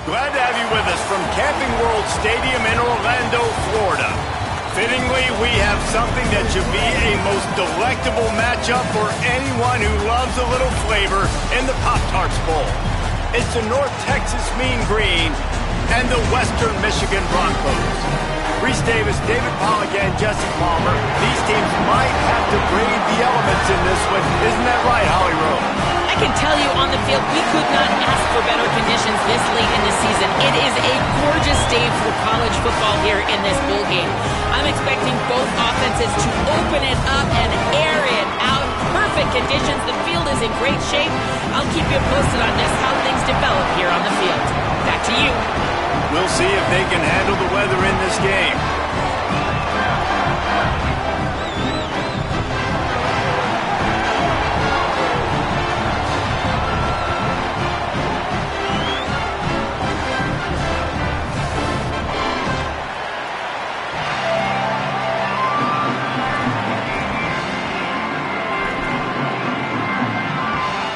Glad to have you with us from Camping World Stadium in Orlando, Florida. Fittingly, we have something that should be a most delectable matchup for anyone who loves a little flavor in the Pop-Tarts Bowl. It's the North Texas Mean Green and the Western Michigan Broncos. Reese Davis, David Pollack, and Jesse Palmer. These teams might have to brave the elements in this one. Isn't that right, Holly Rowe? I can tell you on the field, we could not ask for better conditions this late in the season. It is a gorgeous day for college football here in this bowl game. I'm expecting both offenses to open it up and air it out. Perfect conditions. The field is in great shape. I'll keep you posted on just how things develop here on the field. Back to you. We'll see if they can handle the weather in this game.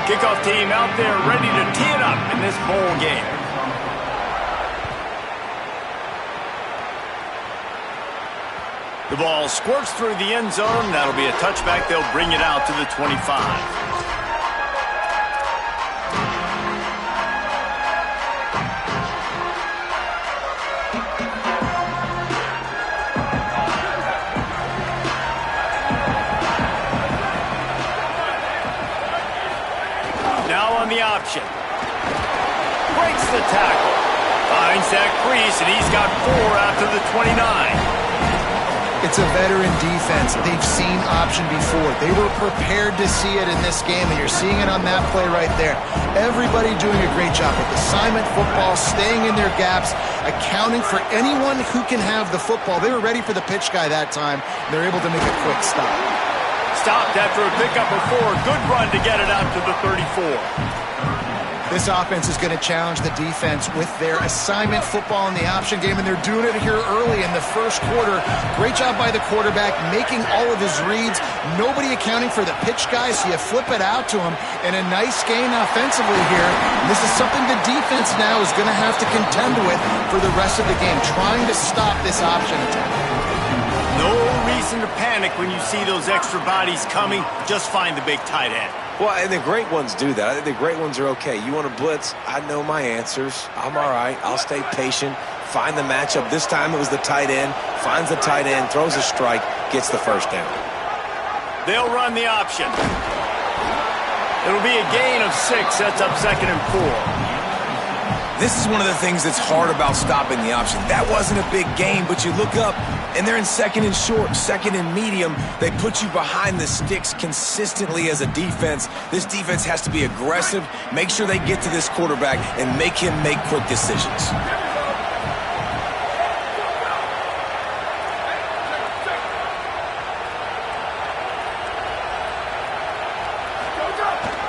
Kickoff team out there ready to tee it up in this bowl game. The ball squirts through the end zone. That'll be a touchback. They'll bring it out to the 25. Now on the option. Breaks the tackle. Finds that crease, and he's got 4 out to the 29. It's a veteran defense. They've seen option before. They were prepared to see it in this game, and you're seeing it on that play right there. Everybody doing a great job with assignment football, staying in their gaps, accounting for anyone who can have the football. They were ready for the pitch guy that time. They're able to make a quick stop. Stopped after a pickup of 4. Good run to get it out to the 34. This offense is going to challenge the defense with their assignment football in the option game, and they're doing it here early in the first quarter. Great job by the quarterback, making all of his reads. Nobody accounting for the pitch guy, so you flip it out to him, and a nice gain offensively here. And this is something the defense now is going to have to contend with for the rest of the game, trying to stop this option attack. No reason to panic when you see those extra bodies coming. Just find the big tight end. Well, and the great ones do that. I think the great ones are okay. You want to blitz? I know my answers. I'm all right. I'll stay patient. Find the matchup. This time it was the tight end. Finds the tight end, throws a strike, gets the first down. They'll run the option. It'll be a gain of 6. Sets up 2nd and 4. This is one of the things that's hard about stopping the option. That wasn't a big gain, but you look up, and they're in 2nd and short, 2nd and medium. They put you behind the sticks consistently as a defense. This defense has to be aggressive, make sure they get to this quarterback, and make him make quick decisions.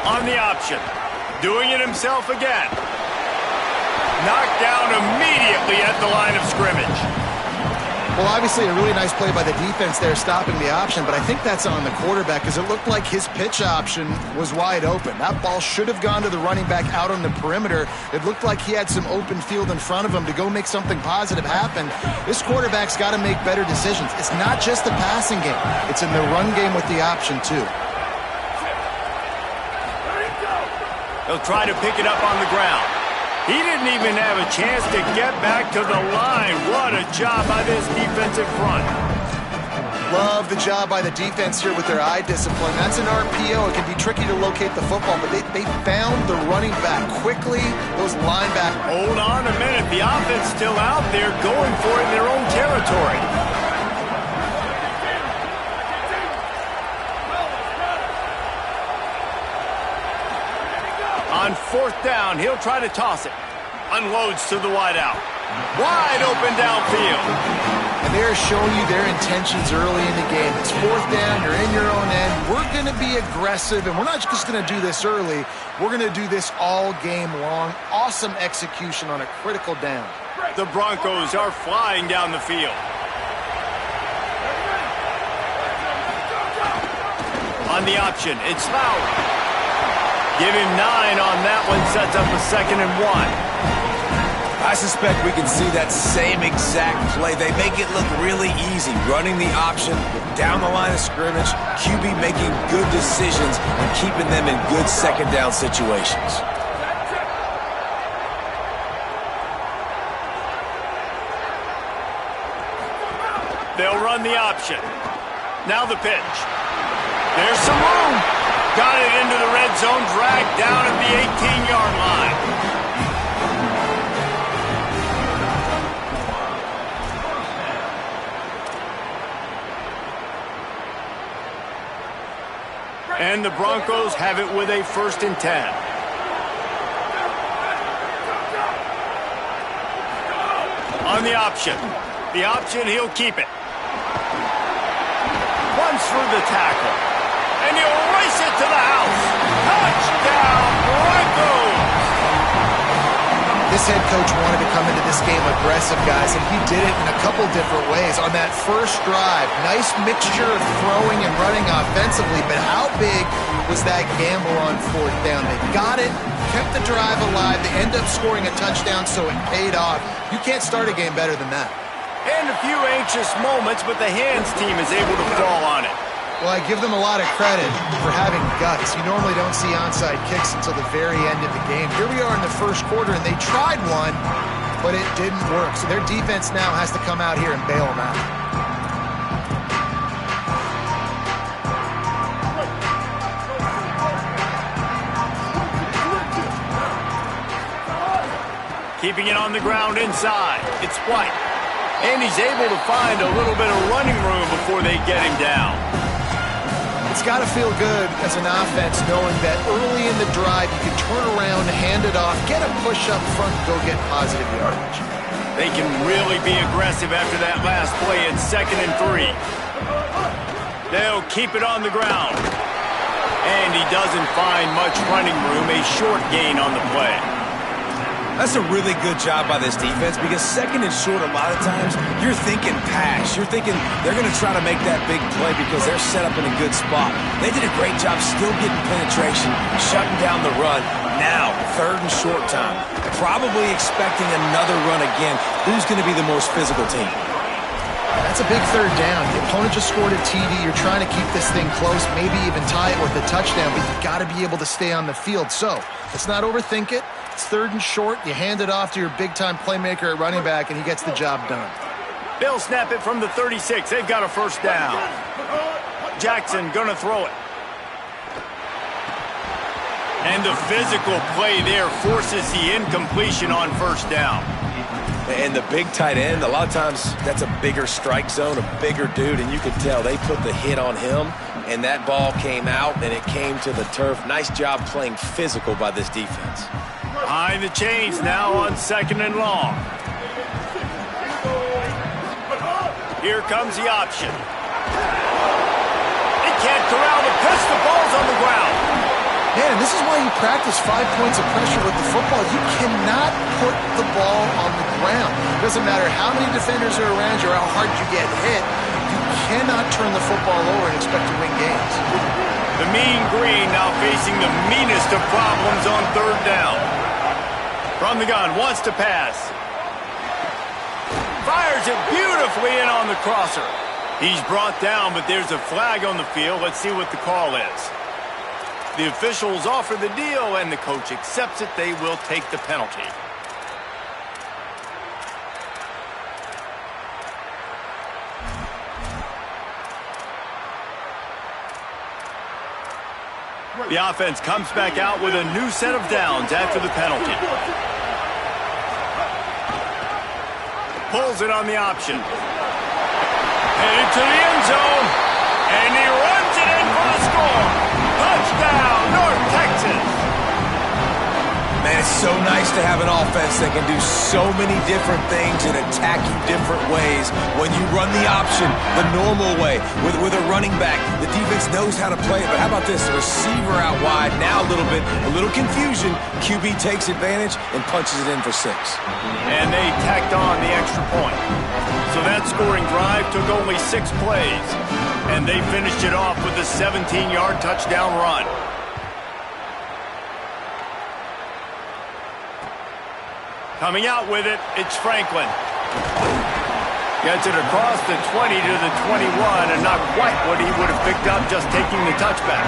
On the option. Doing it himself again. Knocked down immediately at the line of scrimmage. Well, obviously a really nice play by the defense there stopping the option, but I think that's on the quarterback because it looked like his pitch option was wide open. That ball should have gone to the running back out on the perimeter. It looked like he had some open field in front of him to go make something positive happen. This quarterback's got to make better decisions. It's not just the passing game. It's in the run game with the option, too. He'll try to pick it up on the ground. He didn't even have a chance to get back to the line. What a job by this defensive front. Love the job by the defense here with their eye discipline. That's an RPO. It can be tricky to locate the football, but they found the running back quickly. Those linebackers. Hold on a minute. The offense still out there going for it in their own territory. On 4th down, he'll try to toss it. Unloads to the wideout. Wide open downfield. And they're showing you their intentions early in the game. It's 4th down, you're in your own end. We're going to be aggressive, and we're not just going to do this early. We're going to do this all game long. Awesome execution on a critical down. The Broncos are flying down the field. On the option, it's Fowler. Give him 9 on that one, sets up a 2nd and 1. I suspect we can see that same exact play. They make it look really easy, running the option down the line of scrimmage, QB making good decisions and keeping them in good second down situations. They'll run the option. Now the pitch. There's some room. Got it into the red zone, dragged down at the 18-yard line. And the Broncos have it with a 1st and 10. On the option. The option, he'll keep it. Runs through the tackle. And he'll race it to the house. Touchdown, Broncos! This head coach wanted to come into this game aggressive, guys, and he did it in a couple different ways. On that first drive, nice mixture of throwing and running offensively, but how big was that gamble on 4th down? They got it, kept the drive alive, they end up scoring a touchdown, so it paid off. You can't start a game better than that. And a few anxious moments, but the hands team is able to fall on it. Well, I give them a lot of credit for having guts. You normally don't see onside kicks until the very end of the game. Here we are in the first quarter, and they tried one, but it didn't work. So their defense now has to come out here and bail them out. Keeping it on the ground inside. It's White. And he's able to find a little bit of running room before they get him down. It's got to feel good as an offense knowing that early in the drive you can turn around, hand it off, get a push up front, and go get positive yardage. They can really be aggressive after that last play at 2nd and 3. They'll keep it on the ground. And he doesn't find much running room, a short gain on the play. That's a really good job by this defense because 2nd and short, a lot of times, you're thinking pass. You're thinking they're going to try to make that big play because they're set up in a good spot. They did a great job still getting penetration, shutting down the run. Now, 3rd and short time. Probably expecting another run again. Who's going to be the most physical team? That's a big 3rd down. The opponent just scored a TD. You're trying to keep this thing close, maybe even tie it with a touchdown, but you've got to be able to stay on the field. So, let's not overthink it. It's 3rd and short. You hand it off to your big-time playmaker at running back, and he gets the job done. They'll snap it from the 36. They've got a 1st down. Jackson going to throw it. And the physical play there forces the incompletion on 1st down. And the big tight end, a lot of times that's a bigger strike zone, a bigger dude, and you can tell they put the hit on him, and that ball came out, and it came to the turf. Nice job playing physical by this defense. Behind the chains now on 2nd and long. Here comes the option. They can't corral the pitch. The ball's on the ground. Man, this is why you practice 5 points of pressure with the football. You cannot put the ball on the ground. It doesn't matter how many defenders are around you or how hard you get hit. You cannot turn the football over and expect to win games. The mean green now facing the meanest of problems on 3rd down. From the gun, wants to pass. Fires it beautifully in on the crosser. He's brought down, but there's a flag on the field. Let's see what the call is. The officials offer the deal, and the coach accepts it. They will take the penalty. The offense comes back out with a new set of downs after the penalty. Pulls it on the option. Headed to the end zone. And he runs it in for the score. Touchdown, North Texas. Man, it's so nice to have an offense that can do so many different things and attack you different ways. When you run the option the normal way with a running back, the defense knows how to play it. But how about this? The receiver out wide, now a little confusion. QB takes advantage and punches it in for 6. And they tacked on the extra point. So that scoring drive took only 6 plays. And they finished it off with a 17-yard touchdown run. Coming out with it, it's Franklin. Gets it across the 20 to the 21, and not quite what he would have picked up just taking the touchback.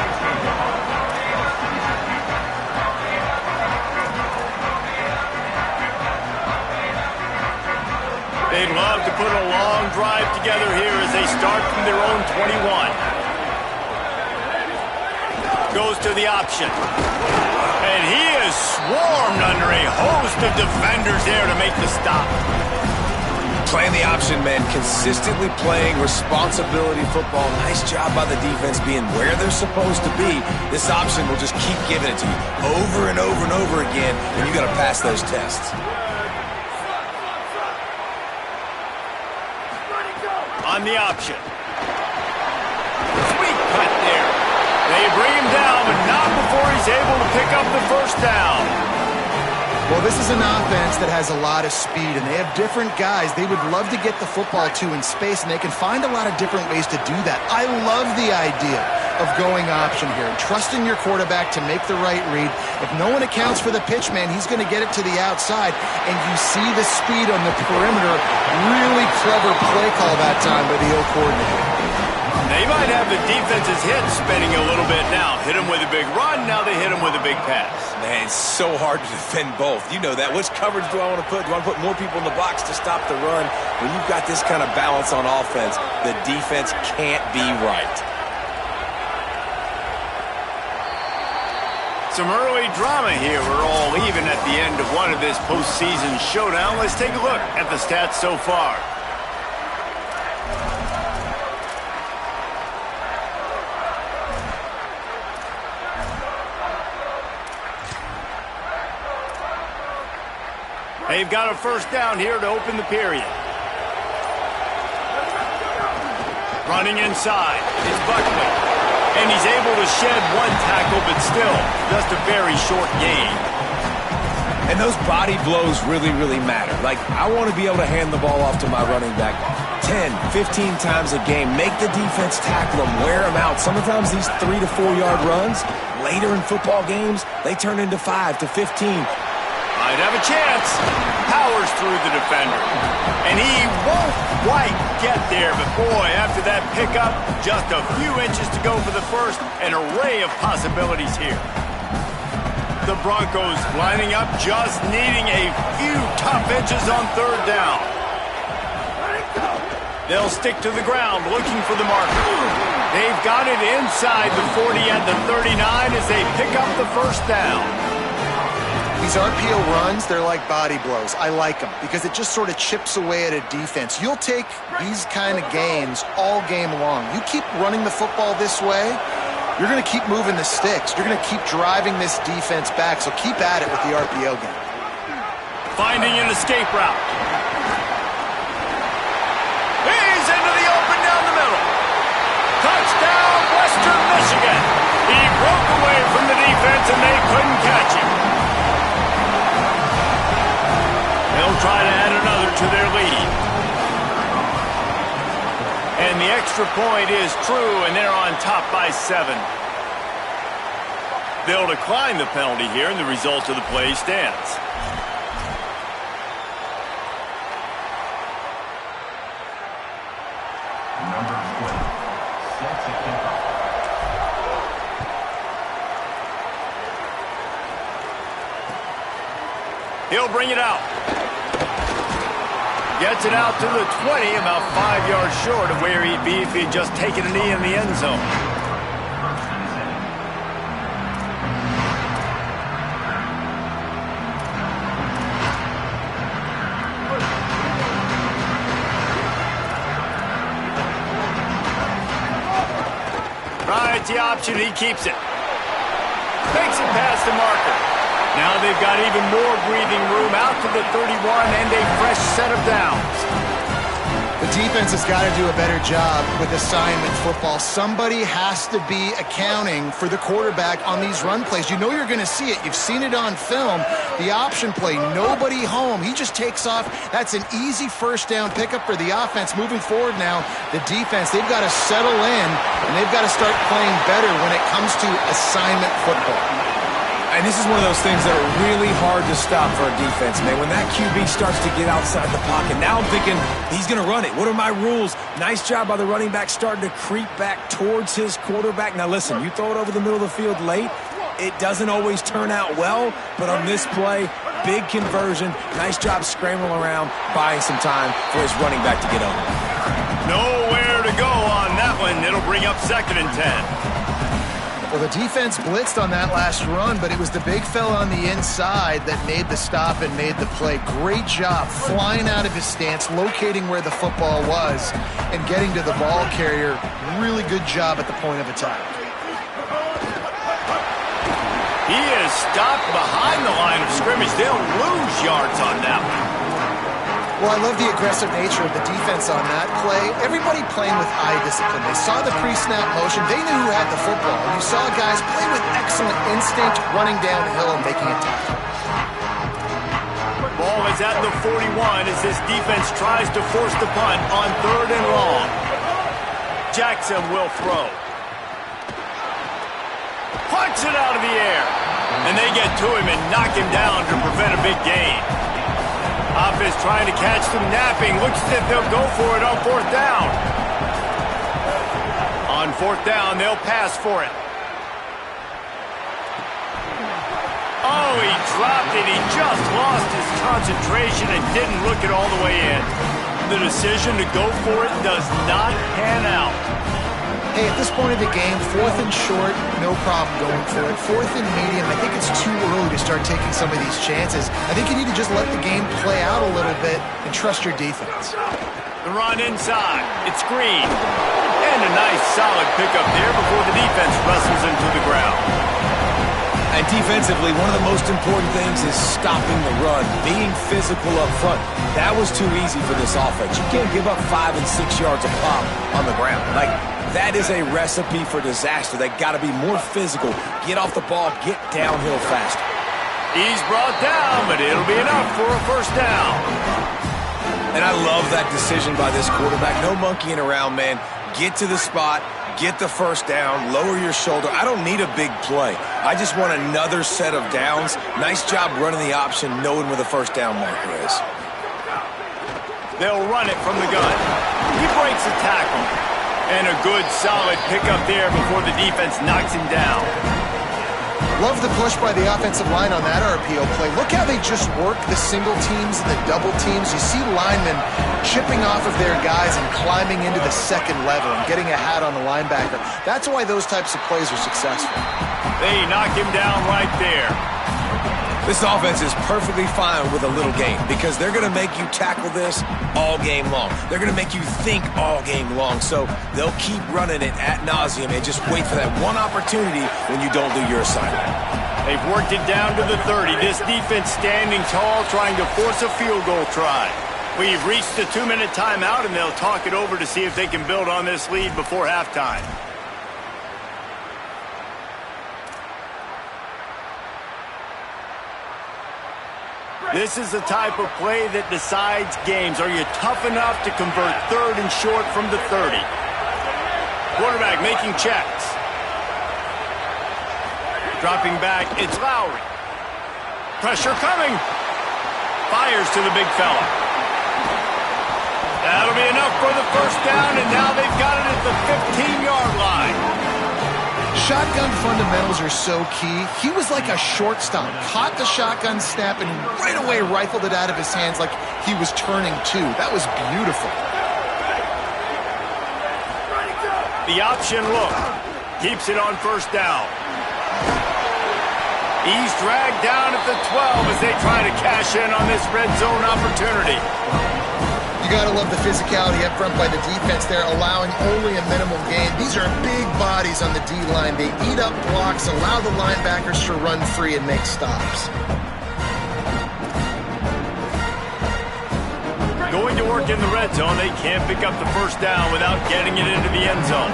They'd love to put a long drive together here as they start from their own 21. Goes to the option. And he is swarmed under a host of defenders there to make the stop. Playing the option, man. Consistently playing responsibility football. Nice job by the defense being where they're supposed to be. This option will just keep giving it to you over and over and over again, and you got to pass those tests. On the option. Sweet cut there. They bring him down, but not before he's able to pick up the first down. Well, this is an offense that has a lot of speed, and they have different guys they would love to get the football to in space, and they can find a lot of different ways to do that. I love the idea of going option here and trusting your quarterback to make the right read. If no one accounts for the pitch, man, he's going to get it to the outside, and you see the speed on the perimeter. Really clever play call that time by the O coordinator. They might have the defense's head spinning a little bit now. Hit him with a big run, now they hit him with a big pass. Man, it's so hard to defend both. You know that. Which coverage do I want to put? Do I want to put more people in the box to stop the run? When you've got this kind of balance on offense, the defense can't be right. Some early drama here. We're all even at the end of one of this postseason showdown. Let's take a look at the stats so far. They've got a first down here to open the period. Running inside, it's Buckley. And he's able to shed one tackle, but still, just a very short gain. And those body blows really, really matter. Like, I want to be able to hand the ball off to my running back 10, 15 times a game. Make the defense tackle them, wear them out. Sometimes these 3 to 4 yard runs, later in football games, they turn into 5 to 15. Might have a chance. Powers through the defender. And he won't quite get there, but boy, after that pickup, just a few inches to go for the first. An array of possibilities here. The Broncos lining up, just needing a few tough inches on third down. They'll stick to the ground, looking for the marker. They've got it inside the 40 at the 39 as they pick up the first down. These RPO runs, they're like body blows. I like them because it just sort of chips away at a defense. You'll take these kind of gains all game long. You keep running the football this way, you're going to keep moving the sticks. You're going to keep driving this defense back, so keep at it with the RPO game. Finding an escape route. He's into the open down the middle. Touchdown, Western Michigan. He broke away from the defense and they couldn't catch him. They'll try to add another to their lead. And the extra point is true, and they're on top by 7. They'll decline the penalty here, and the result of the play stands. Number 20, set to kick off. He'll bring it out. Gets it out to the 20, about 5 yards short of where he'd be if he'd just taken a knee in the end zone. Rides the option, he keeps it. Takes it past the marker. Now they've got even more breathing room out to the 31 and a fresh set of downs. The defense has got to do a better job with assignment football. Somebody has to be accounting for the quarterback on these run plays. You know you're going to see it. You've seen it on film. The option play, nobody home. He just takes off. That's an easy first down pickup for the offense. Moving forward now, the defense, they've got to settle in, and they've got to start playing better when it comes to assignment football. And this is one of those things that are really hard to stop for a defense, man. When that QB starts to get outside the pocket, now I'm thinking he's going to run it. What are my rules? Nice job by the running back starting to creep back towards his quarterback. Now listen, you throw it over the middle of the field late, it doesn't always turn out well, but on this play, big conversion, nice job scrambling around, buying some time for his running back to get over. Nowhere to go on that one. It'll bring up 2nd and 10. Well, the defense blitzed on that last run, but it was the big fella on the inside that made the stop and made the play. Great job flying out of his stance, locating where the football was, and getting to the ball carrier. Really good job at the point of attack. He is stopped behind the line of scrimmage. They'll lose yards on that one. Well, I love the aggressive nature of the defense on that play. Everybody playing with eye discipline. They saw the pre-snap motion. They knew who had the football. You saw guys play with excellent instinct, running downhill and making a tackle. Ball is at the 41 as this defense tries to force the punt on 3rd and long. Jackson will throw. Punts it out of the air. And they get to him and knock him down to prevent a big gain. Offense trying to catch them napping. Looks as if they'll go for it on 4th down. On 4th down, they'll pass for it. Oh, he dropped it. He just lost his concentration and didn't look it all the way in. The decision to go for it does not pan out. Hey, at this point of the game, 4th and short, no problem going for it. 4th and medium, I think it's too early to start taking some of these chances. I think you need to just let the game play out a little bit and trust your defense. The run inside. It's Green. And a nice solid pickup there before the defense wrestles him to the ground. And defensively, one of the most important things is stopping the run, being physical up front. That was too easy for this offense. You can't give up 5 and 6 yards a pop on the ground. That is a recipe for disaster. They got to be more physical, get off the ball, get downhill faster. He's brought down, but it'll be enough for a 1st down. And I love that decision by this quarterback. No monkeying around, man. Get to the spot, get the 1st down, lower your shoulder. I don't need a big play. I just want another set of downs. Nice job running the option, knowing where the 1st down marker is. They'll run it from the gun. He breaks a tackle. And a good, solid pickup there before the defense knocks him down. Love the push by the offensive line on that RPO play. Look how they just work the single teams and the double teams. You see linemen chipping off of their guys and climbing into the 2nd level and getting a hat on the linebacker. That's why those types of plays are successful. They knock him down right there. This offense is perfectly fine with a little game because they're going to make you tackle this all game long. They're going to make you think all game long. So they'll keep running it ad nauseum and just wait for that one opportunity when you don't do your assignment. They've worked it down to the 30. This defense standing tall, trying to force a field goal try. We've reached the 2-minute timeout, and they'll talk it over to see if they can build on this lead before halftime. This is the type of play that decides games. Are you tough enough to convert 3rd and short from the 30? Quarterback making checks. Dropping back, it's Lowry. Pressure coming. Fires to the big fella. That'll be enough for the 1st down, and now they've got it at the 15-yard line. Shotgun fundamentals are so key. He was like a shortstop, caught the shotgun snap and right away rifled it out of his hands like he was turning two. That was beautiful. The option look. Keeps it on 1st down. He's dragged down at the 12 as they try to cash in on this red zone opportunity. You gotta love the physicality up front by the defense there, allowing only a minimal gain. These are big bodies on the D-line. They eat up blocks, allow the linebackers to run free and make stops. Going to work in the red zone, they can't pick up the 1st down without getting it into the end zone.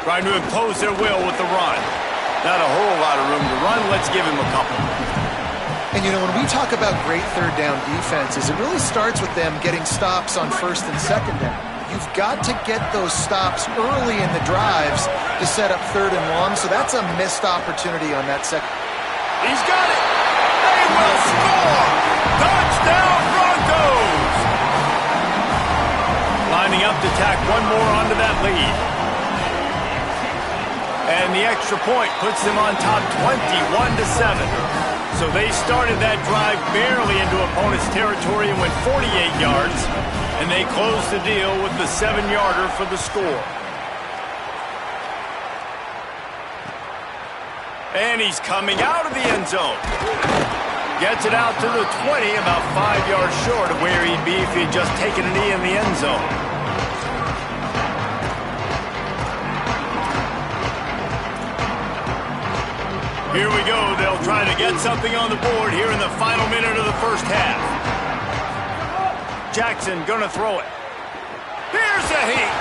Trying to impose their will with the run. Not a whole lot of room to run. Let's give him a couple. And, you know, when we talk about great 3rd down defenses, it really starts with them getting stops on 1st and 2nd down. You've got to get those stops early in the drives to set up 3rd and 1, so that's a missed opportunity on that second. He's got it. They will score. Touchdown Broncos. Lining up to tack one more onto that lead. And the extra point puts them on top 21-7. So they started that drive barely into opponent's territory and went 48 yards. And they closed the deal with the 7-yarder for the score. And he's coming out of the end zone. Gets it out to the 20, about 5 yards short of where he'd be if he'd just taken a knee in the end zone. Here we go. They'll try to get something on the board here in the final minute of the first half. Jackson gonna throw it. Here's a heat.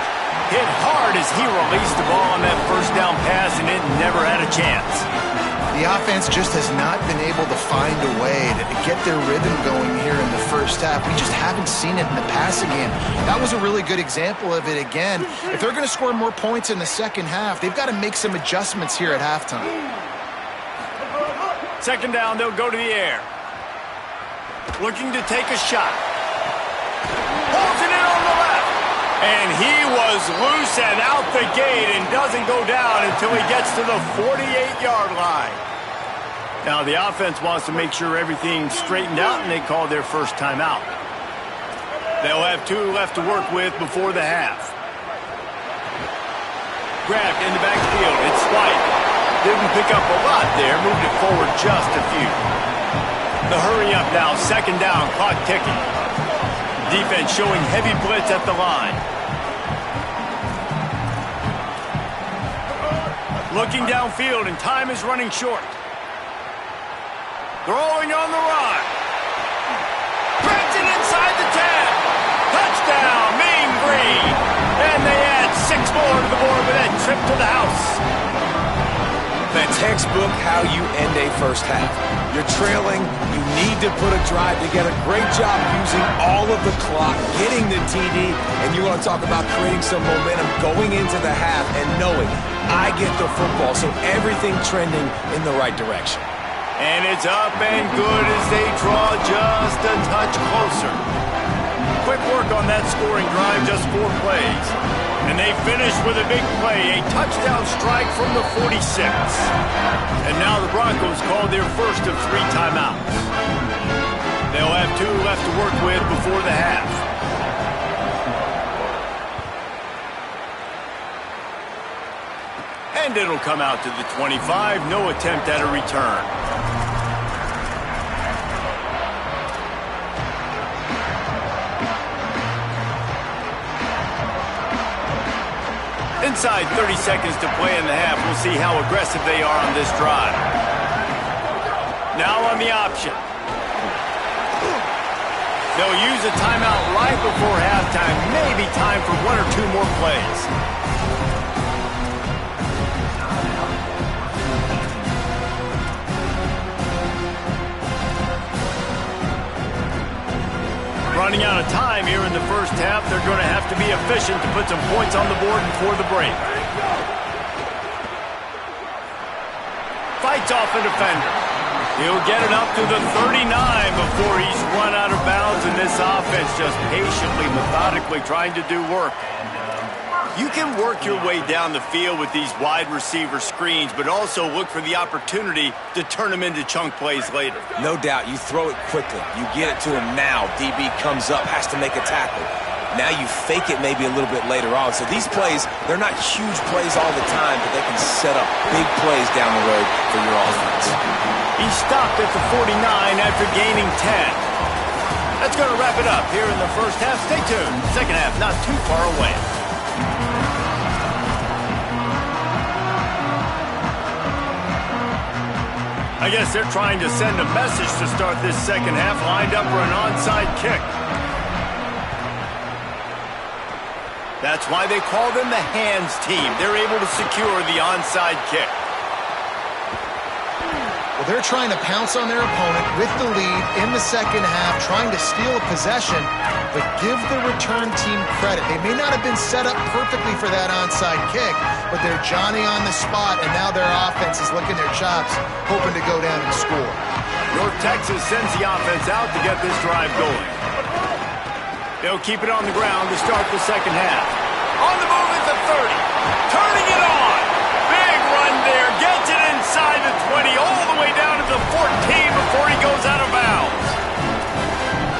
Hit hard as he released the ball on that first down pass, and it never had a chance. The offense just has not been able to find a way to get their rhythm going here in the first half. We just haven't seen it in the passing game. That was a really good example of it again. If they're going to score more points in the second half, they've got to make some adjustments here at halftime. Second down, they'll go to the air. Looking to take a shot. Holds it in on the left. And he was loose and out the gate and doesn't go down until he gets to the 48-yard line. Now the offense wants to make sure everything's straightened out, and they call their first timeout. They'll have 2 left to work with before the half. Grabbed in the backfield. It's White. Didn't pick up a lot there. Moved it forward just a few. The hurry up now. Second down. Clock ticking. Defense showing heavy blitz at the line. Looking downfield, and time is running short. Throwing on the run. Grabs it inside the 10. Touchdown, Mean Green. And they add 6 more to the board with that trip to the house. The textbook how you end a first half. You're trailing. You need to put a drive together. Great job using all of the clock, getting the TD, and you want to talk about creating some momentum going into the half and knowing I get the football, so everything trending in the right direction. And it's up and good as they draw just a touch closer. Quick work on that scoring drive, just 4 plays. And they finish with a big play, a touchdown strike from the 46. And now the Broncos called their first of 3 timeouts. They'll have 2 left to work with before the half. And it'll come out to the 25, no attempt at a return. Inside 30 seconds to play in the half. We'll see how aggressive they are on this drive. Now on the option. They'll use a timeout right before halftime. Maybe time for 1 or 2 more plays. Running out of time here in the first half. They're going to have to be efficient to put some points on the board before the break. Fights off a defender. He'll get it up to the 39 before he's run out of bounds, and this offense just patiently, methodically trying to do work. You can work your way down the field with these wide receiver screens, but also look for the opportunity to turn them into chunk plays later. No doubt, you throw it quickly. You get it to him now. DB comes up, has to make a tackle. Now you fake it maybe a little bit later on. So these plays, they're not huge plays all the time, but they can set up big plays down the road for your offense. He stopped at the 49 after gaining 10. That's going to wrap it up here in the first half. Stay tuned. Second half not too far away. I guess they're trying to send a message to start this second half, lined up for an onside kick. That's why they call them the hands team. They're able to secure the onside kick. Well, they're trying to pounce on their opponent with the lead in the second half, trying to steal a possession, but give the return team credit. They may not have been set up perfectly for that onside kick, but they're Johnny on the spot, and now their offense is licking their chops, hoping to go down and score. North Texas sends the offense out to get this drive going. They'll keep it on the ground to start the second half. On the move at the 30. Turning it on. Big run there. Gets it inside the 20, all the way down to the 14 before he goes out of bounds.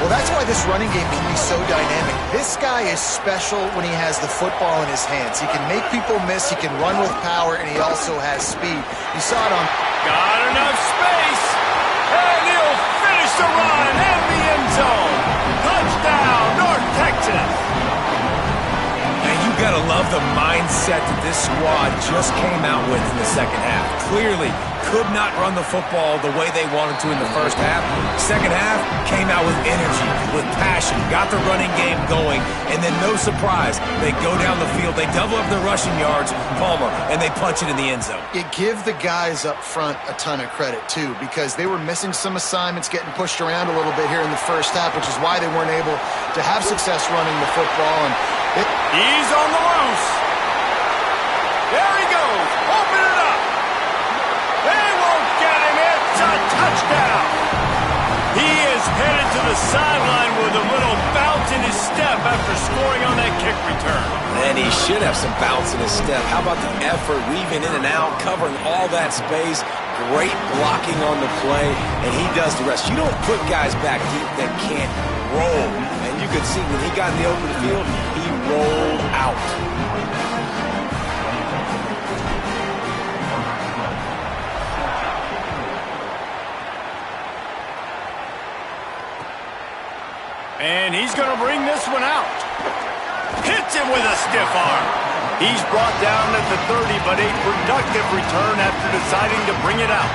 Well, that's why this running game can be so dynamic. This guy is special when he has the football in his hands. He can make people miss, he can run with power, and he also has speed. You saw it on... Got enough space. And he'll finish the run in the end zone. Touchdown, North Texas. And you gotta love the mindset that this squad just came out with in the second half. Clearly could not run the football the way they wanted to in the first half. Second half came out with energy, with passion, got the running game going, and then no surprise, they go down the field, they double up their rushing yards, Palmer, and they punch it in the end zone. You give the guys up front a ton of credit, too, because they were missing some assignments, getting pushed around a little bit here in the first half, which is why they weren't able to have success running the football. And he's on the loose. There he goes. Open it up. They won't get him. It's a touchdown. He is headed to the sideline with a little bounce in his step after scoring on that kick return. And he should have some bounce in his step. How about the effort, weaving in and out, covering all that space. Great blocking on the play, and he does the rest. You don't put guys back deep that can't roll. And you could see when he got in the open field, he rolled out. And he's going to bring this one out. Hits him with a stiff arm. He's brought down at the 30, but a productive return after deciding to bring it out.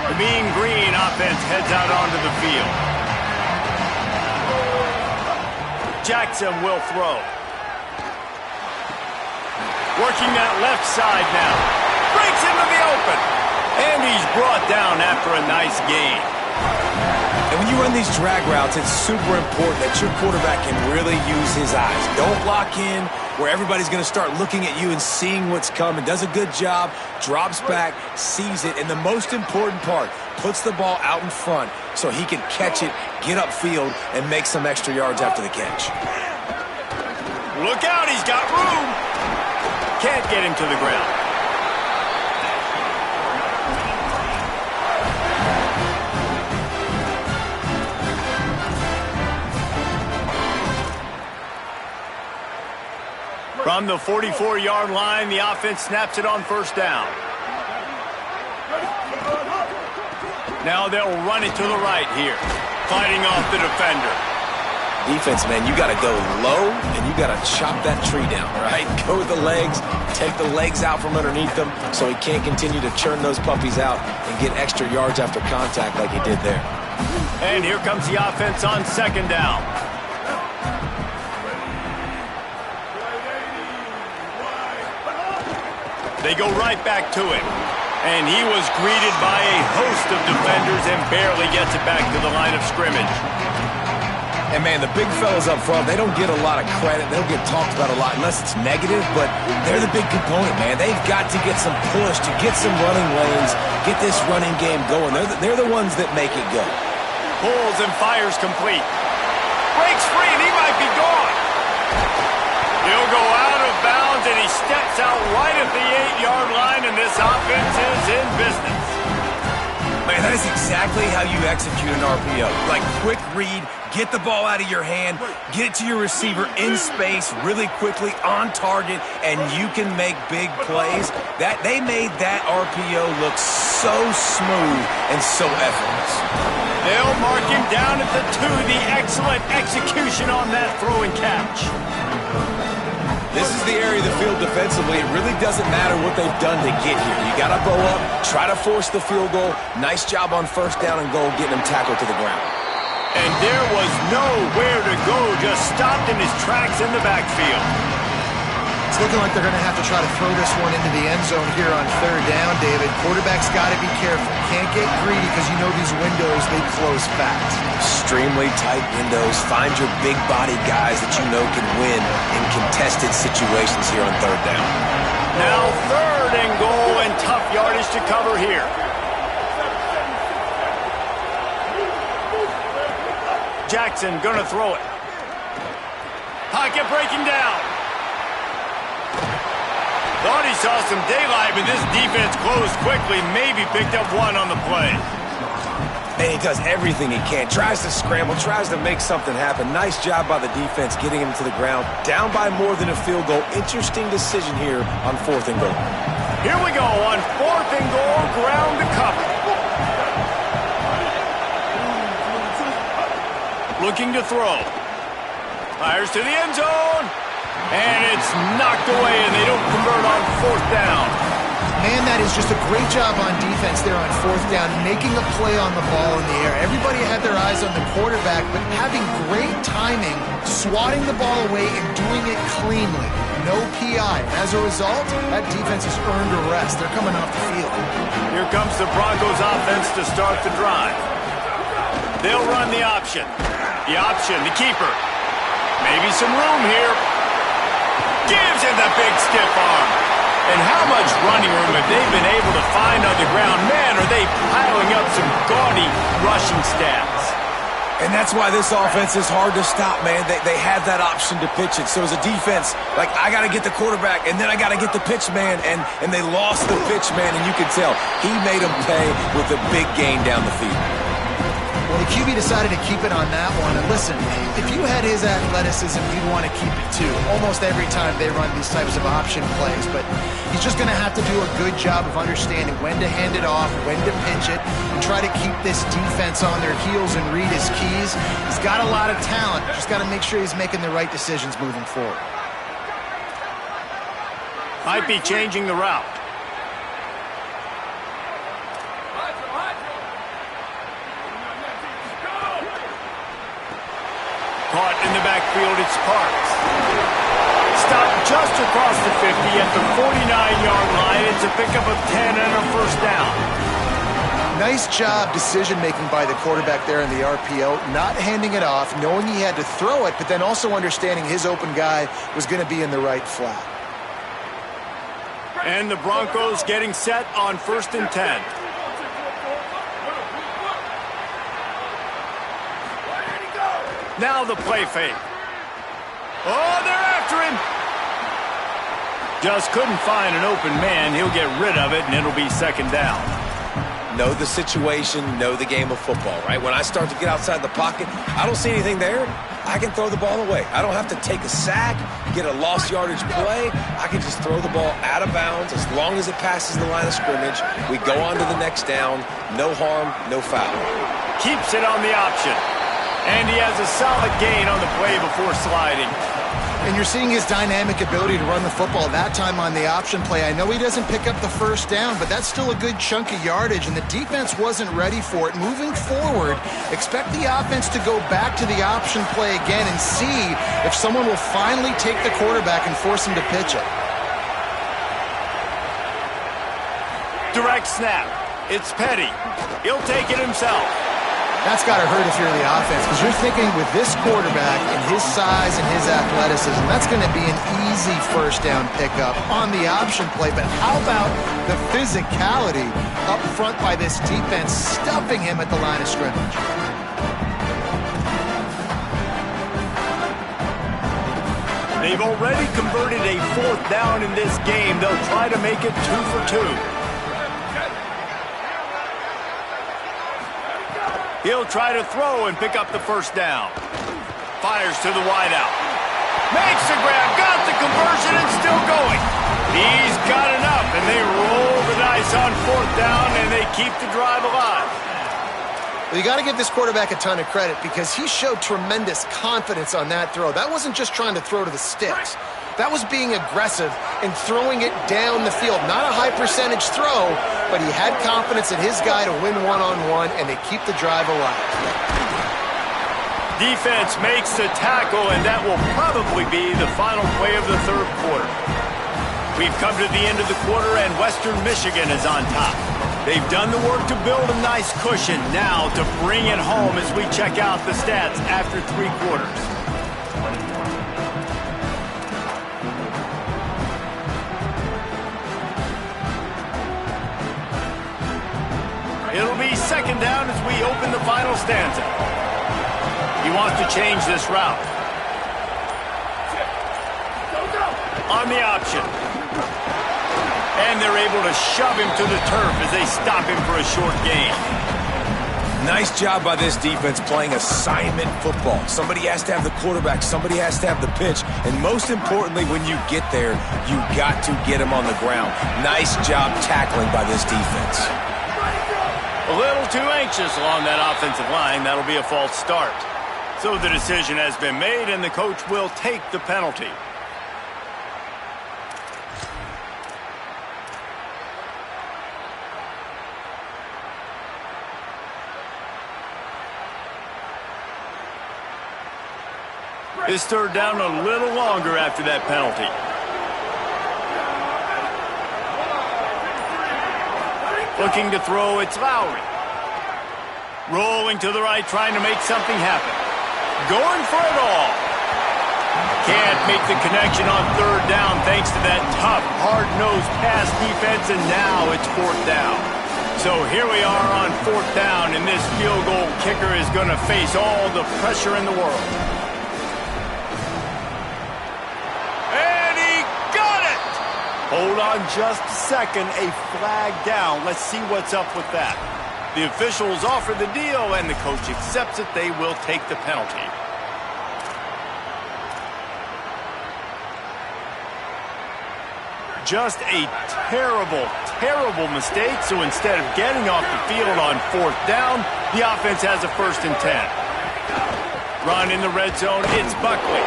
The Mean Green offense heads out onto the field. Jackson will throw. Working that left side now. Breaks into the open. And he's brought down after a nice gain. And when you run these drag routes, it's super important that your quarterback can really use his eyes. Don't lock in where everybody's going to start looking at you and seeing what's coming. Does a good job, drops back, sees it, and the most important part, puts the ball out in front so he can catch it, get upfield, and make some extra yards after the catch. Look out, he's got room. Can't get him to the ground. From the 44-yard line, the offense snaps it on first down. Now they'll run it to the right here, fighting off the defender. Defense, man, you got to go low, and you got to chop that tree down, right? Go with the legs, take the legs out from underneath them so he can't continue to churn those puppies out and get extra yards after contact like he did there. And here comes the offense on second down. They go right back to him. And he was greeted by a host of defenders and barely gets it back to the line of scrimmage. And, man, the big fellas up front, they don't get a lot of credit. They don't get talked about a lot unless it's negative, but they're the big component, man. They've got to get some push, to get some running lanes, get this running game going. They're the ones that make it go. Pulls and fires complete. Breaks free, and he might be gone. He'll go out of bounds, and he steps out right at the 8-yard line, and this offense is in business. Man, that is exactly how you execute an RPO. Like, quick read, get the ball out of your hand, get it to your receiver in space really quickly, on target, and you can make big plays. They made that RPO look so smooth and so effortless. They'll mark him down at the 2, the excellent execution on that throw and catch. This is the area of the field defensively. It really doesn't matter what they've done to get here. You got to bow up, try to force the field goal. Nice job on first down and goal, getting them tackled to the ground. And there was nowhere to go, just stopped in his tracks in the backfield. It's looking like they're going to have to try to throw this one into the end zone here on third down, David. Quarterback's got to be careful. Can't get greedy because you know these windows, they close fast. Extremely tight windows. Find your big-bodied guys that you know can win in contested situations here on third down. Now third and goal and tough yardage to cover here. Jackson gonna throw it. Pocket breaking down. Thought he saw some daylight, but this defense closed quickly. Maybe picked up one on the play. And he does everything he can. Tries to scramble, tries to make something happen. Nice job by the defense getting him to the ground. Down by more than a field goal. Interesting decision here on fourth and goal. Here we go on fourth and goal, ground to cover. Looking to throw. Fires to the end zone. And it's knocked away, and they don't convert on fourth down. Man, that is just a great job on defense there on fourth down, making a play on the ball in the air. Everybody had their eyes on the quarterback, but having great timing, swatting the ball away and doing it cleanly. No PI. As a result, that defense has earned a rest. They're coming off the field. Here comes the Broncos offense to start the drive. They'll run the option. The option, the keeper. Maybe some room here. Gives him the big stiff arm. And how much running room have they been able to find on the ground? Man, are they piling up some gaudy rushing stats. And that's why this offense is hard to stop, man. They had that option to pitch it. So as a defense, like, I got to get the quarterback, and then I got to get the pitch man, and they lost the pitch man, and you can tell he made them pay with a big gain down the field. Well, the QB decided to keep it on that one. And listen, if you had his athleticism, you'd want to keep it too. Almost every time they run these types of option plays. But he's just going to have to do a good job of understanding when to hand it off, when to pitch it, and try to keep this defense on their heels and read his keys. He's got a lot of talent. Just got to make sure he's making the right decisions moving forward. Might be changing the route. Caught in the backfield, it's Parks. Stopped just across the 50 at the 49-yard line. It's a pickup of 10 and a first down. Nice job decision-making by the quarterback there in the RPO, not handing it off, knowing he had to throw it, but then also understanding his open guy was going to be in the right flat. And the Broncos getting set on first and 10. Now the play fake. Oh, they're after him. Just couldn't find an open man. He'll get rid of it, and it'll be second down. Know the situation, know the game of football, right? When I start to get outside the pocket, I don't see anything there. I can throw the ball away. I don't have to take a sack, get a lost yardage play. I can just throw the ball out of bounds as long as it passes the line of scrimmage. We go on to the next down. No harm, no foul. Keeps it on the option. And he has a solid gain on the play before sliding. And you're seeing his dynamic ability to run the football, that time on the option play. I know he doesn't pick up the first down, but that's still a good chunk of yardage, and the defense wasn't ready for it. Moving forward, expect the offense to go back to the option play again and see if someone will finally take the quarterback and force him to pitch it. Direct snap. It's Petty. He'll take it himself. That's got to hurt if you're the offense, because you're thinking with this quarterback and his size and his athleticism, that's going to be an easy first down pickup on the option play. But how about the physicality up front by this defense, stuffing him at the line of scrimmage? They've already converted a fourth down in this game. They'll try to make it 2 for 2. He'll try to throw and pick up the first down. Fires to the wideout. Makes the grab, got the conversion, and still going. He's got enough, and they roll the dice on fourth down, and they keep the drive alive. Well, you got to give this quarterback a ton of credit because he showed tremendous confidence on that throw. That wasn't just trying to throw to the sticks. That was being aggressive and throwing it down the field. Not a high percentage throw, but he had confidence in his guy to win one-on-one, and they keep the drive alive. Defense makes the tackle, and that will probably be the final play of the third quarter. We've come to the end of the quarter, and Western Michigan is on top. They've done the work to build a nice cushion. Now to bring it home as we check out the stats after 3 quarters. It'll be second down as we open the final stanza. He wants to change this route. On the option. And they're able to shove him to the turf as they stop him for a short gain. Nice job by this defense playing assignment football. Somebody has to have the quarterback, somebody has to have the pitch, and most importantly, when you get there, you got to get him on the ground. Nice job tackling by this defense. A little too anxious along that offensive line. That'll be a false start. So the decision has been made, and the coach will take the penalty. This third down a little longer after that penalty. Looking to throw, it's Lowry. Rolling to the right, trying to make something happen. Going for it all. Can't make the connection on third down thanks to that tough, hard-nosed pass defense, and now it's fourth down. So here we are on fourth down, and this field goal kicker is going to face all the pressure in the world. Hold on just a second, a flag down. Let's see what's up with that. The officials offer the deal, and the coach accepts it. They will take the penalty. Just a terrible, terrible mistake. So instead of getting off the field on fourth down, the offense has a 1st and 10. Run in the red zone, it's Buckley.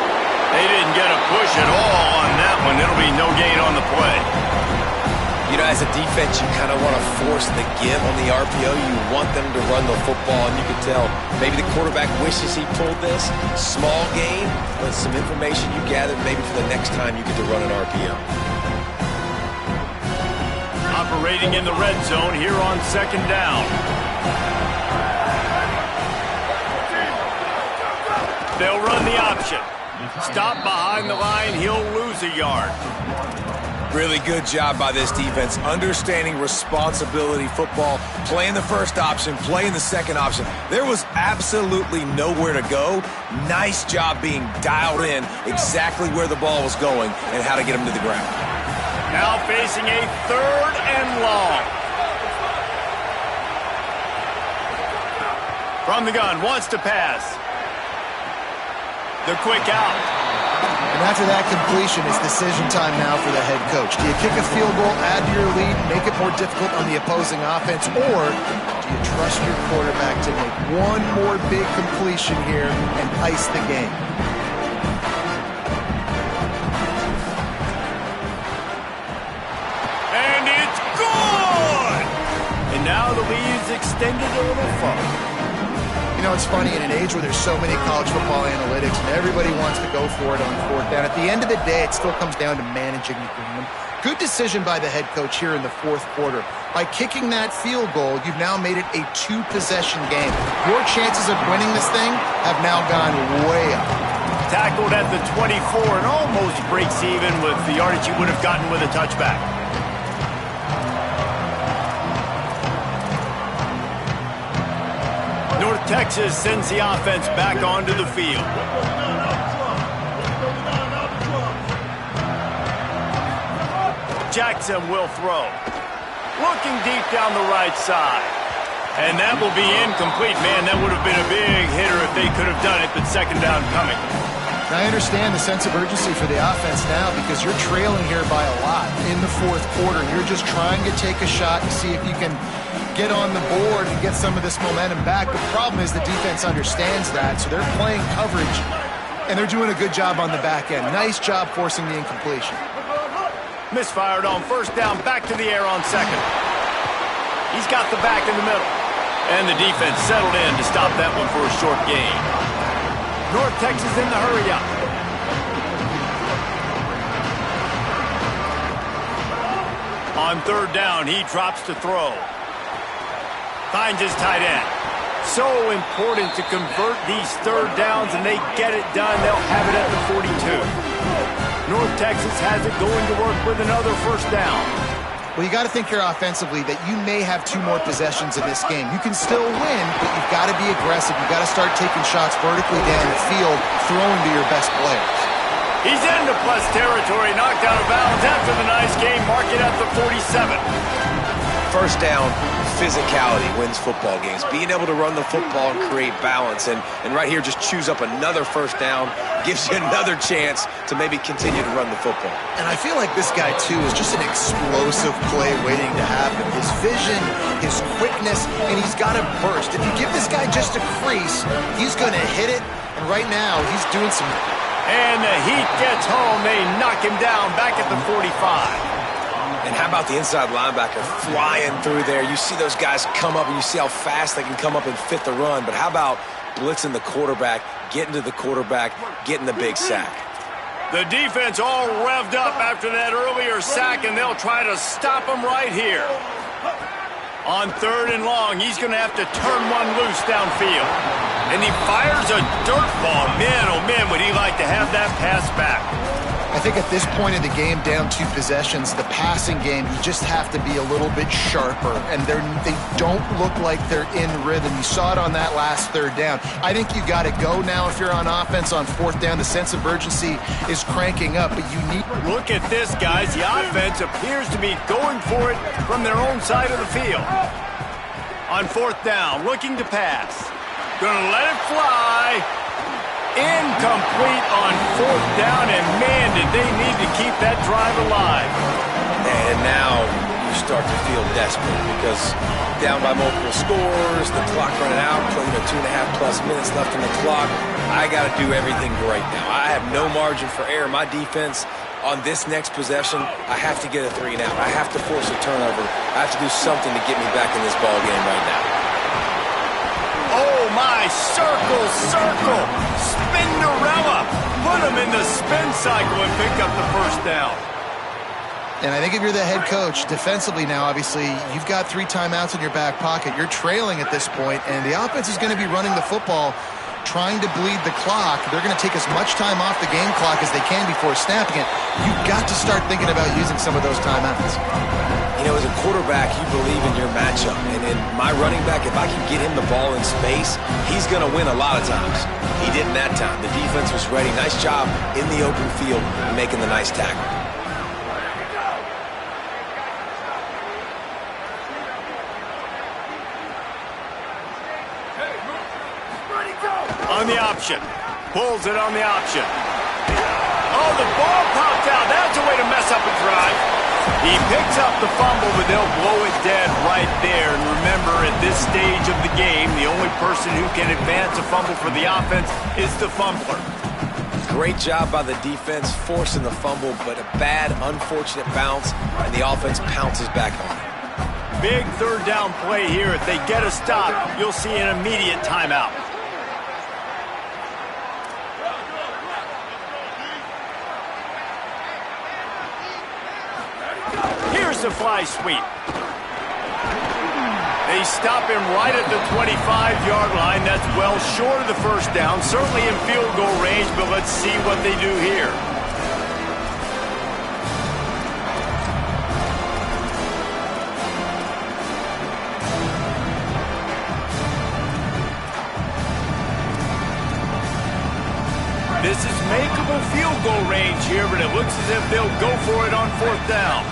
They didn't get a push at all on that one. It'll be no gain on the play. You know, as a defense, you kind of want to force the give on the RPO. You want them to run the football, and you can tell maybe the quarterback wishes he pulled this. Small gain, but some information you gathered maybe for the next time you get to run an RPO. Operating in the red zone here on second down. They'll run the option. Stop behind the line, he'll lose a yard. Really good job by this defense, understanding responsibility football, playing the first option, playing the second option. There was absolutely nowhere to go. Nice job being dialed in exactly where the ball was going and how to get him to the ground. Now facing a 3rd and long. From the gun, wants to pass. The quick out. And after that completion, it's decision time now for the head coach. Do you kick a field goal, add to your lead, make it more difficult on the opposing offense, or do you trust your quarterback to make one more big completion here and ice the game? And it's good! And now the lead is extended a little further. You know, it's funny, in an age where there's so many college football analytics and everybody wants to go for it on fourth down, at the end of the day, it still comes down to managing the game. Good decision by the head coach here in the fourth quarter. By kicking that field goal, you've now made it a 2-possession game. Your chances of winning this thing have now gone way up. Tackled at the 24 and almost breaks even with the yardage you would have gotten with a touchback. North Texas sends the offense back onto the field. Jackson will throw. Looking deep down the right side. And that will be incomplete. Man, that would have been a big hitter if they could have done it, but second down coming. I understand the sense of urgency for the offense now because you're trailing here by a lot in the fourth quarter. You're just trying to take a shot to see if you can get on the board and get some of this momentum back. The problem is the defense understands that, so they're playing coverage, and they're doing a good job on the back end. Nice job forcing the incompletion. Misfired on first down, back to the air on second. He's got the back in the middle. And the defense settled in to stop that one for a short gain. North Texas in the hurry-up. On third down, he drops to throw. Finds his tight end. So important to convert these third downs, and they get it done. They'll have it at the 42. North Texas has it going to work with another first down. Well, you got to think here offensively that you may have 2 more possessions in this game. You can still win, but you've got to be aggressive. You've got to start taking shots vertically down the field, throwing to your best players. He's into plus territory, knocked out of bounds after the nice game. Mark it at the 47. First down, physicality wins football games. Being able to run the football and create balance. And right here, just choose up another first down, gives you another chance to maybe continue to run the football. And I feel like this guy, too, is just an explosive play waiting to happen. His vision, his quickness, and he's got a burst. If you give this guy just a crease, he's going to hit it. And right now, he's doing some... And the heat gets home. They knock him down back at the 45. And how about the inside linebacker flying through there? You see those guys come up, and you see how fast they can come up and fit the run. But how about blitzing the quarterback, getting to the quarterback, getting the big sack? The defense all revved up after that earlier sack, and they'll try to stop him right here. On third and long, he's going to have to turn one loose downfield. And he fires a dirt ball. Man, oh man, would he like to have that pass back. I think at this point in the game, down 2 possessions, the passing game, you just have to be a little bit sharper. And they don't look like they're in rhythm. You saw it on that last third down. I think you got to go now if you're on offense on fourth down. The sense of urgency is cranking up, but you need... Look at this, guys. The offense appears to be going for it from their own side of the field. On fourth down, looking to pass. Gonna let it fly. Incomplete on fourth down, and man, did they need to keep that drive alive. And now you start to feel desperate because down by multiple scores, the clock running out, 2.5+ minutes left on the clock. I got to do everything right now. I have no margin for error. My defense on this next possession, I have to get a 3 and out. I have to force a turnover. I have to do something to get me back in this ball game right now. Oh my, circle, Spinderella. Put him in the spin cycle and pick up the first down. And I think if you're the head coach, defensively now, obviously, you've got 3 timeouts in your back pocket. You're trailing at this point, and the offense is going to be running the football, trying to bleed the clock. They're going to take as much time off the game clock as they can before snapping it. You've got to start thinking about using some of those timeouts. You know, as a quarterback, you believe in your matchup. And in my running back, if I can get him the ball in space, he's going to win a lot of times. He didn't that time. The defense was ready. Nice job in the open field making the nice tackle. On the option. Pulls it on the option. Oh, the ball popped out. That's a way to mess up a drive. He picks up the fumble, but they'll blow it dead right there. And remember, at this stage of the game, the only person who can advance a fumble for the offense is the fumbler. Great job by the defense forcing the fumble, but a bad, unfortunate bounce, and the offense pounces back on it. Big third down play here. If they get a stop, you'll see an immediate timeout. Here's the fly sweep. They stop him right at the 25-yard line. That's well short of the first down. Certainly in field goal range, but let's see what they do here. This is makeable field goal range here, but it looks as if they'll go for it on fourth down.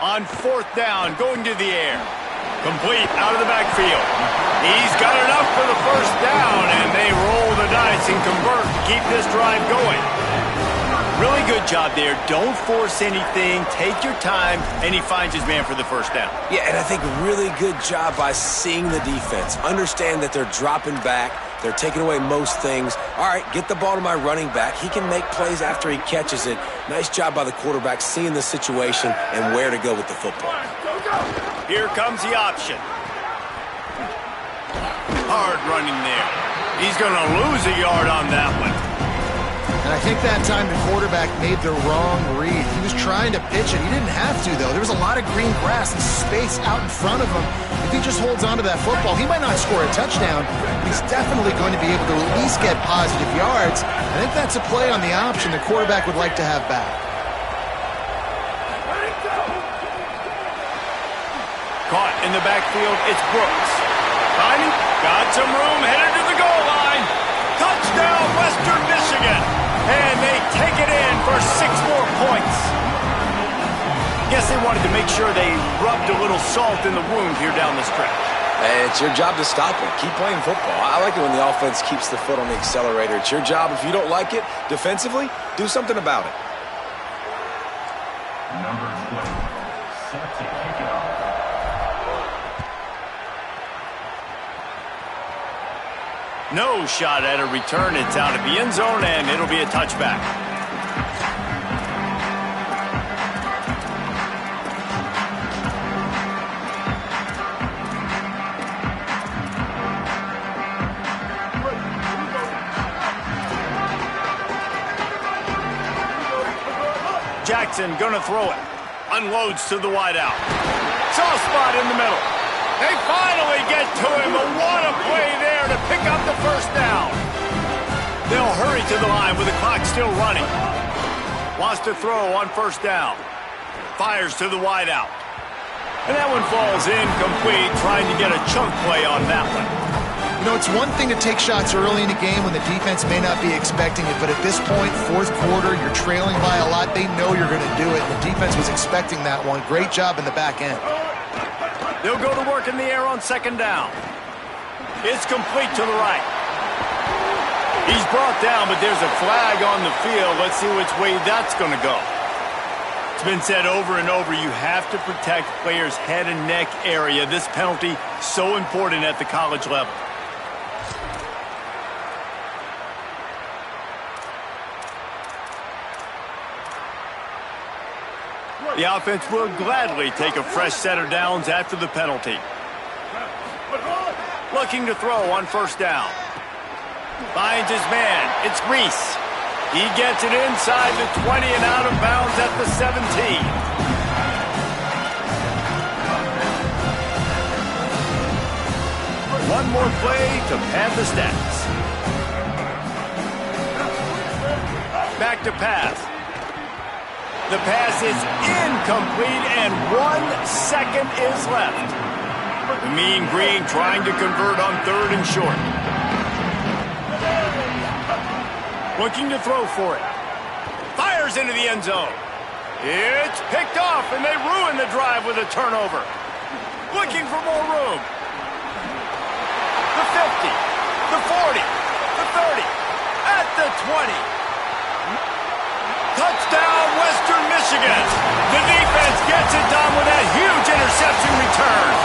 On fourth down, going to the air. Complete out of the backfield. He's got enough for the first down, and they roll the dice and convert to keep this drive going. Really good job there. Don't force anything. Take your time, and he finds his man for the first down. Yeah, and I think really good job by seeing the defense. Understand that they're dropping back. They're taking away most things. All right, get the ball to my running back. He can make plays after he catches it. Nice job by the quarterback seeing the situation and where to go with the football. Here comes the option. Hard running there. He's going to lose a yard on that one. And I think that time the quarterback made the wrong read. He was trying to pitch it. He didn't have to, though. There was a lot of green grass and space out in front of him. If he just holds on to that football, he might not score a touchdown, but he's definitely going to be able to at least get positive yards. I think that's a play on the option the quarterback would like to have back. Caught in the backfield, it's Brooks. Finding, got some room, headed to the goal line. Touchdown, Western Michigan. And they take it in for 6 more points. Guess they wanted to make sure they rubbed a little salt in the wound here down the stretch. Hey, it's your job to stop them. Keep playing football. I like it when the offense keeps the foot on the accelerator. It's your job. If you don't like it defensively, do something about it. Number 12, set to kick it off. No shot at a return. It's out of the end zone, and it'll be a touchback. Jackson gonna throw it. Unloads to the wideout. Soft spot in the middle. They finally get to him, but what a play there to pick up the first down. They'll hurry to the line with the clock still running. Wants to throw on first down. Fires to the wideout. And that one falls incomplete, trying to get a chunk play on that one. You know, it's one thing to take shots early in a game when the defense may not be expecting it, but at this point, fourth quarter, you're trailing by a lot. They know you're going to do it, and the defense was expecting that one. Great job in the back end. They'll go to work in the air on second down. It's complete to the right. He's brought down, but there's a flag on the field. Let's see which way that's going to go. It's been said over and over, you have to protect players' head and neck area. This penalty, so important at the college level. The offense will gladly take a fresh set of downs after the penalty. Looking to throw on first down. Finds his man. It's Reese. He gets it inside the 20 and out of bounds at the 17. One more play to pad the stats. Back to pass. The pass is incomplete, and 1 second is left. The Mean Green trying to convert on third and short. Looking to throw for it. Fires into the end zone. It's picked off, and they ruin the drive with a turnover. Looking for more room. The 50, the 40, the 30, at the 20. Touchdown, Western Michigan. The defense gets it done with that huge interception return.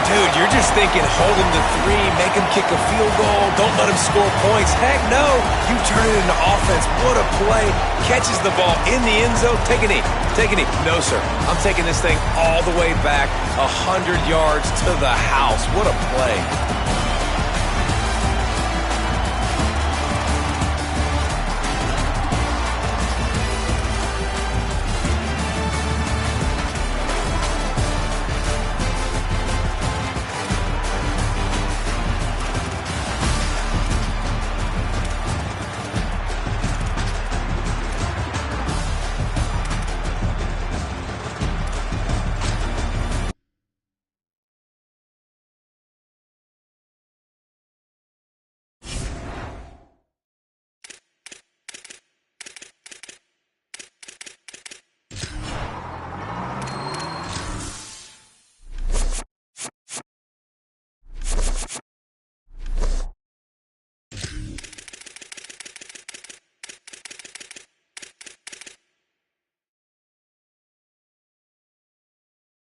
Dude, you're just thinking, hold him to 3, make him kick a field goal, don't let him score points. Heck no, you turn it into offense. What a play. Catches the ball in the end zone. Take a knee. Take a knee. No, sir. I'm taking this thing all the way back 100 yards to the house. What a play.